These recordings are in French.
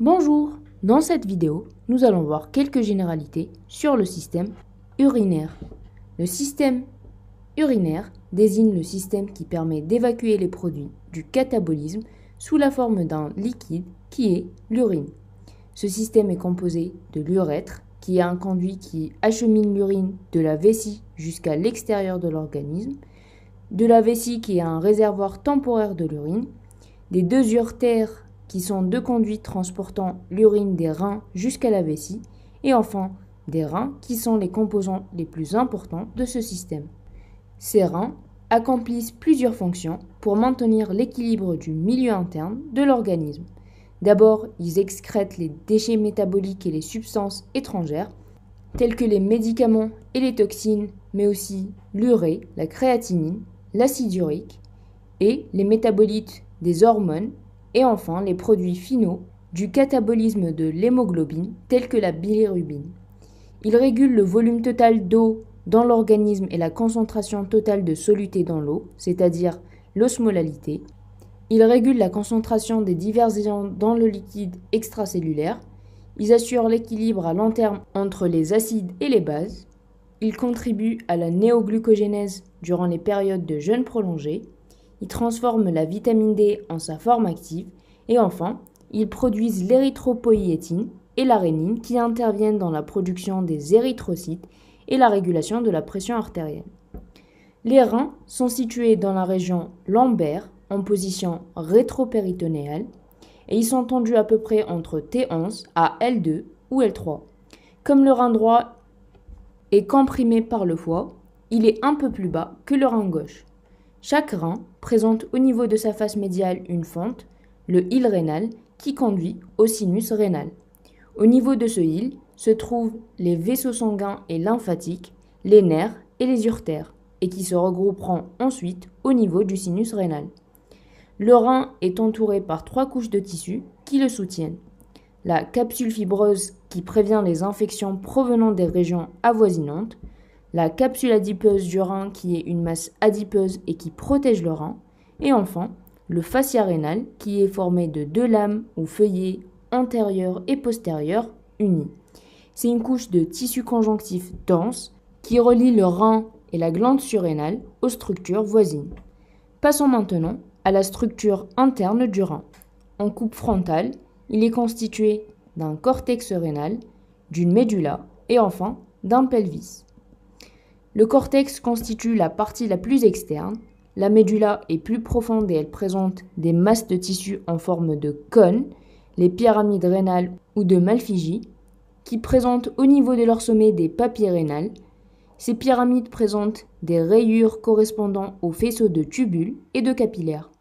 Bonjour, dans cette vidéo, nous allons voir quelques généralités sur le système urinaire. Le système urinaire désigne le système qui permet d'évacuer les produits du catabolisme sous la forme d'un liquide qui est l'urine. Ce système est composé de l'urètre, qui est un conduit qui achemine l'urine de la vessie jusqu'à l'extérieur de l'organisme, de la vessie qui est un réservoir temporaire de l'urine, des deux uretères qui sont deux conduits transportant l'urine des reins jusqu'à la vessie, et enfin des reins qui sont les composants les plus importants de ce système. Ces reins accomplissent plusieurs fonctions pour maintenir l'équilibre du milieu interne de l'organisme. D'abord, ils excrètent les déchets métaboliques et les substances étrangères, tels que les médicaments et les toxines, mais aussi l'urée, la créatinine, l'acide urique et les métabolites des hormones, et enfin les produits finaux du catabolisme de l'hémoglobine, tels que la bilirubine. Ils régulent le volume total d'eau dans l'organisme et la concentration totale de soluté dans l'eau, c'est-à-dire l'osmolalité. Ils régulent la concentration des divers agents dans le liquide extracellulaire. Ils assurent l'équilibre à long terme entre les acides et les bases. Ils contribuent à la néoglucogénèse durant les périodes de jeûne prolongé. Ils transforment la vitamine D en sa forme active. Et enfin, ils produisent l'érythropoïétine et la rénine qui interviennent dans la production des érythrocytes et la régulation de la pression artérielle. Les reins sont situés dans la région lombaire en position rétropéritonéale et ils sont tendus à peu près entre T11 à L2 ou L3. Comme le rein droit est comprimé par le foie, il est un peu plus bas que le rein gauche. Chaque rein présente au niveau de sa face médiale une fente, le île rénal, qui conduit au sinus rénal. Au niveau de ce île se trouvent les vaisseaux sanguins et lymphatiques, les nerfs et les uretères, et qui se regrouperont ensuite au niveau du sinus rénal. Le rein est entouré par 3 couches de tissus qui le soutiennent. La capsule fibreuse qui prévient les infections provenant des régions avoisinantes, la capsule adipeuse du rein qui est une masse adipeuse et qui protège le rein, et enfin le fascia rénal qui est formé de 2 lames ou feuillets antérieures et postérieures unies. C'est une couche de tissu conjonctif dense qui relie le rein et la glande surrénale aux structures voisines. Passons maintenant à la structure interne du rein. En coupe frontale, il est constitué d'un cortex rénal, d'une médula et enfin d'un pelvis. Le cortex constitue la partie la plus externe. La médula est plus profonde et elle présente des masses de tissu en forme de cône, les pyramides rénales ou de Malpighi, qui présentent au niveau de leur sommet des papilles rénales. Ces pyramides présentent des rayures correspondant aux faisceaux de tubules et de capillaires.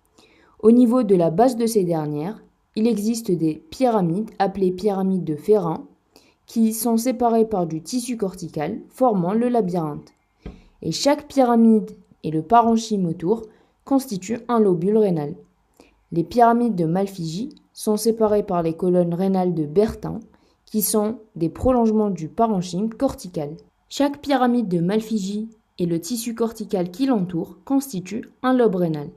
Au niveau de la base de ces dernières, il existe des pyramides appelées pyramides de Ferrin, qui sont séparées par du tissu cortical, formant le labyrinthe. Et chaque pyramide et le parenchyme autour constituent un lobule rénal. Les pyramides de Malpighi sont séparées par les colonnes rénales de Bertin, qui sont des prolongements du parenchyme cortical. Chaque pyramide de Malpighi et le tissu cortical qui l'entoure constituent un lobe rénal.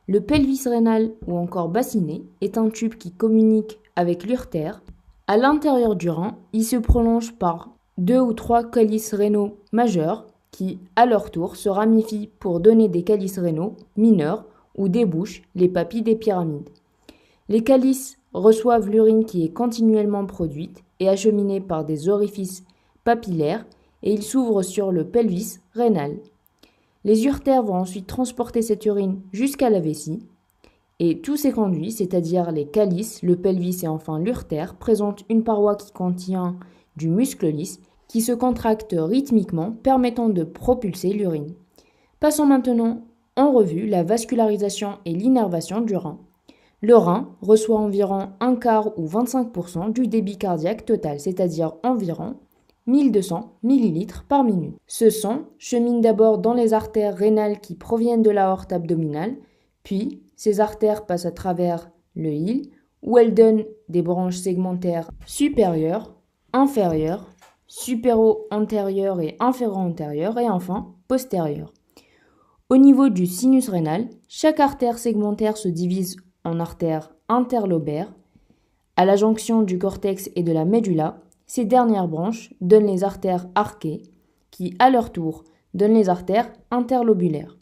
Le pelvis rénal ou encore bassinet est un tube qui communique avec l'uretère. À l'intérieur du rein, il se prolonge par 2 ou 3 calices rénaux majeurs qui, à leur tour, se ramifient pour donner des calices rénaux mineurs où débouchent les papilles des pyramides. Les calices reçoivent l'urine qui est continuellement produite et acheminée par des orifices papillaires et ils s'ouvrent sur le pelvis rénal. Les uretères vont ensuite transporter cette urine jusqu'à la vessie et tous ces conduits, c'est-à-dire les calices, le pelvis et enfin l'uretère, présentent une paroi qui contient du muscle lisse qui se contracte rythmiquement permettant de propulser l'urine. Passons maintenant en revue la vascularisation et l'innervation du rein. Le rein reçoit environ un quart ou 25% du débit cardiaque total, c'est-à-dire environ 1200 ml par minute. Ce sang chemine d'abord dans les artères rénales qui proviennent de l'aorte abdominale, puis ces artères passent à travers le île où elles donnent des branches segmentaires supérieures, inférieures, supéro-antérieures et inféro-antérieures et enfin postérieures. Au niveau du sinus rénal, chaque artère segmentaire se divise en artères interlobaires. à la jonction du cortex et de la médula, ces dernières branches donnent les artères arquées, qui, à leur tour, donnent les artères interlobulaires.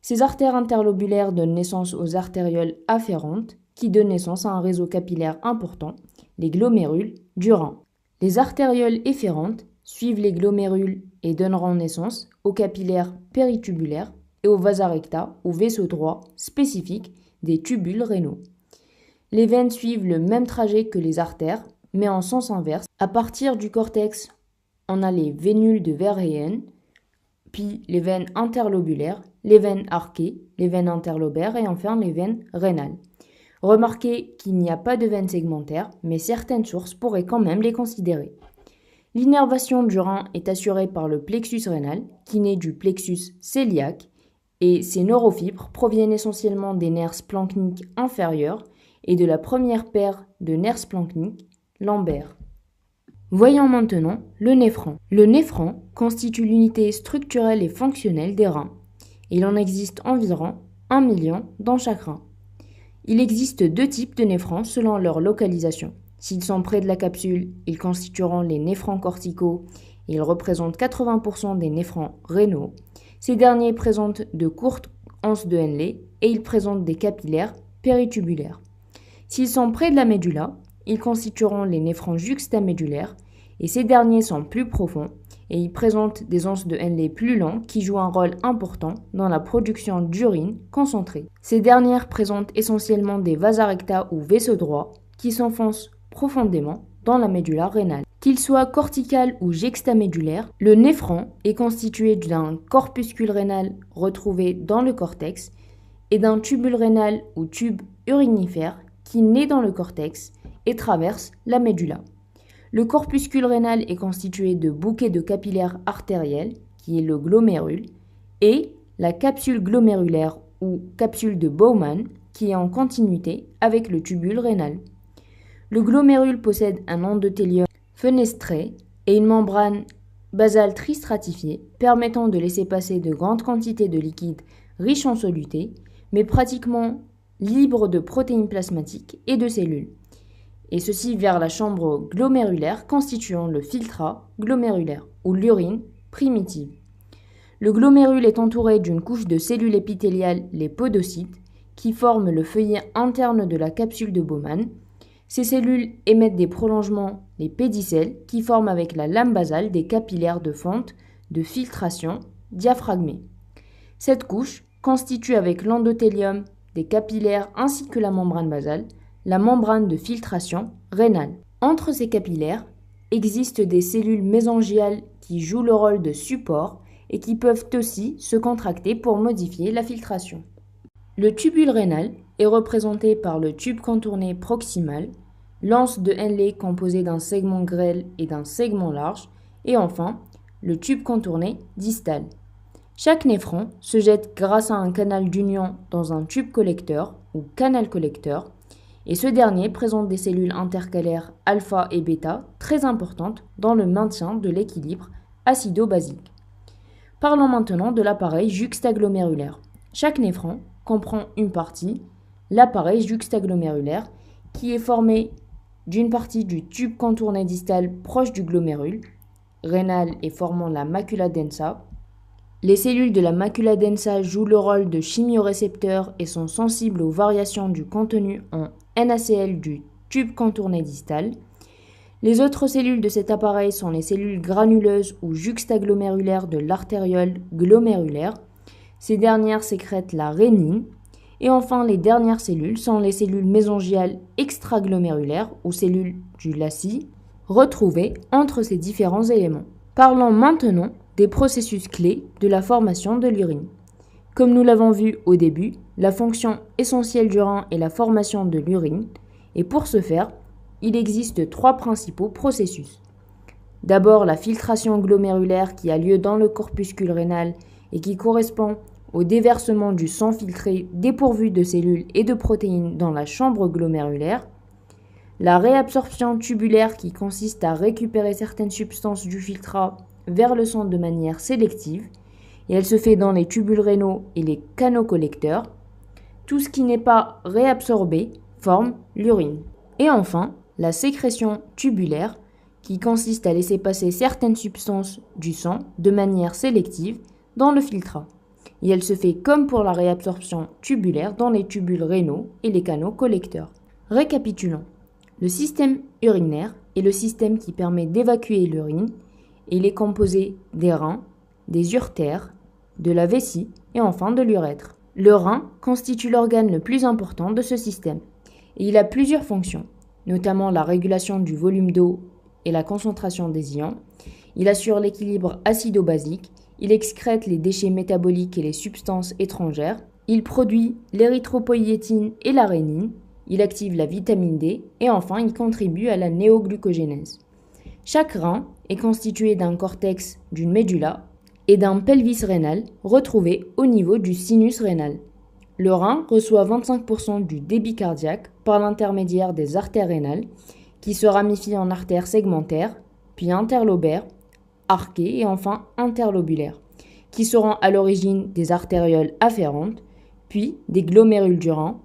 Ces artères interlobulaires donnent naissance aux artérioles afférentes, qui donnent naissance à un réseau capillaire important, les glomérules du rein. Les artérioles efférentes suivent les glomérules et donneront naissance aux capillaires péritubulaires et aux vasa recta ou vaisseaux droits spécifiques des tubules rénaux. Les veines suivent le même trajet que les artères, mais en sens inverse. À partir du cortex, on a les vénules de Verheyen, puis les veines interlobulaires, les veines arquées, les veines interlobaires et enfin les veines rénales. Remarquez qu'il n'y a pas de veines segmentaires, mais certaines sources pourraient quand même les considérer. L'innervation du rein est assurée par le plexus rénal, qui naît du plexus cœliaque, et ces neurofibres proviennent essentiellement des nerfs splanchniques inférieurs et de la première paire de nerfs splanchniques, lombaires. Voyons maintenant le néphron. Le néphron constitue l'unité structurelle et fonctionnelle des reins. Il en existe environ 1 million dans chaque rein. Il existe deux types de néphrons selon leur localisation. S'ils sont près de la capsule, ils constitueront les néphrons corticaux et ils représentent 80% des néphrons rénaux. Ces derniers présentent de courtes anses de Henle et ils présentent des capillaires péritubulaires. S'ils sont près de la médula, ils constitueront les néphrons juxtamédulaires et ces derniers sont plus profonds et ils présentent des anses de Henle plus longs qui jouent un rôle important dans la production d'urine concentrée. Ces dernières présentent essentiellement des vasa recta ou vaisseaux droits qui s'enfoncent profondément dans la médula rénale. Qu'il soit cortical ou juxtamédulaire, le néphron est constitué d'un corpuscule rénal retrouvé dans le cortex et d'un tubule rénal ou tube urinifère qui naît dans le cortex et traverse la médula. Le corpuscule rénal est constitué de bouquets de capillaires artériels, qui est le glomérule, et la capsule glomérulaire ou capsule de Bowman, qui est en continuité avec le tubule rénal. Le glomérule possède un endothélium fenestré et une membrane basale tristratifiée permettant de laisser passer de grandes quantités de liquide riche en soluté, mais pratiquement libre de protéines plasmatiques et de cellules, et ceci vers la chambre glomérulaire constituant le filtrat glomérulaire ou l'urine primitive. Le glomérule est entouré d'une couche de cellules épithéliales, les podocytes, qui forment le feuillet interne de la capsule de Bowman. Ces cellules émettent des prolongements, les pédicelles, qui forment avec la lame basale des capillaires de fonte de filtration diaphragmés. Cette couche constitue avec l'endothélium des capillaires ainsi que la membrane basale, la membrane de filtration rénale. Entre ces capillaires existent des cellules mésangiales qui jouent le rôle de support et qui peuvent aussi se contracter pour modifier la filtration. Le tubule rénal est représenté par le tube contourné proximal, l'anse de Henle composée d'un segment grêle et d'un segment large, et enfin le tube contourné distal. Chaque néphron se jette grâce à un canal d'union dans un tube collecteur ou canal collecteur, et ce dernier présente des cellules intercalaires alpha et bêta très importantes dans le maintien de l'équilibre acido-basique. Parlons maintenant de l'appareil juxtaglomérulaire. Chaque néphron comprend une partie, l'appareil juxtaglomérulaire, qui est formé d'une partie du tube contourné distal proche du glomérule rénal et formant la macula densa. Les cellules de la macula densa jouent le rôle de chimiorécepteurs et sont sensibles aux variations du contenu en NaCl du tube contourné distal. Les autres cellules de cet appareil sont les cellules granuleuses ou juxtaglomérulaires de l'artériole glomérulaire. Ces dernières sécrètent la rénine. Et enfin, les dernières cellules sont les cellules mésangiales extraglomérulaires ou cellules du lacis, retrouvées entre ces différents éléments. Parlons maintenant des processus clés de la formation de l'urine. Comme nous l'avons vu au début, la fonction essentielle du rein est la formation de l'urine, et pour ce faire, il existe trois principaux processus. D'abord, la filtration glomérulaire qui a lieu dans le corpuscule rénal et qui correspond au déversement du sang filtré dépourvu de cellules et de protéines dans la chambre glomérulaire. La réabsorption tubulaire qui consiste à récupérer certaines substances du filtrat vers le sang de manière sélective, et elle se fait dans les tubules rénaux et les canaux collecteurs. Tout ce qui n'est pas réabsorbé forme l'urine. Et enfin, la sécrétion tubulaire, qui consiste à laisser passer certaines substances du sang de manière sélective dans le filtrat. Et elle se fait comme pour la réabsorption tubulaire dans les tubules rénaux et les canaux collecteurs. Récapitulons. Le système urinaire est le système qui permet d'évacuer l'urine et il est composé des reins, des uretères, de la vessie et enfin de l'urètre. Le rein constitue l'organe le plus important de ce système et il a plusieurs fonctions, notamment la régulation du volume d'eau et la concentration des ions. Il assure l'équilibre acido-basique, il excrète les déchets métaboliques et les substances étrangères, il produit l'érythropoïétine et la rénine, il active la vitamine D et enfin il contribue à la néoglucogénèse. Chaque rein est constitué d'un cortex, d'une médula et d'un pelvis rénal retrouvé au niveau du sinus rénal. Le rein reçoit 25% du débit cardiaque par l'intermédiaire des artères rénales qui se ramifient en artères segmentaires, puis interlobaires, arquées et enfin interlobulaires, qui seront à l'origine des artérioles afférentes, puis des glomérules du rein,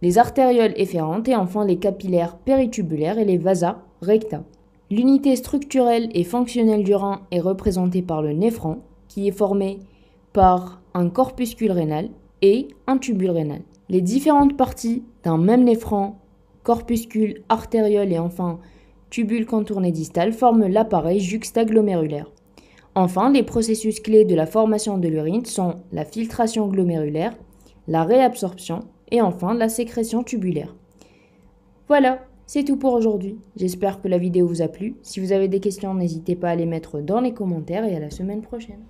les artérioles efférentes et enfin les capillaires péritubulaires et les vasa recta. L'unité structurelle et fonctionnelle du rein est représentée par le néphron, qui est formé par un corpuscule rénal et un tubule rénal. Les différentes parties d'un même néphron, corpuscule, artériole et enfin tubule contourné distal forment l'appareil juxtaglomérulaire. Enfin, les processus clés de la formation de l'urine sont la filtration glomérulaire, la réabsorption et enfin la sécrétion tubulaire. Voilà, c'est tout pour aujourd'hui. J'espère que la vidéo vous a plu. Si vous avez des questions, n'hésitez pas à les mettre dans les commentaires et à la semaine prochaine.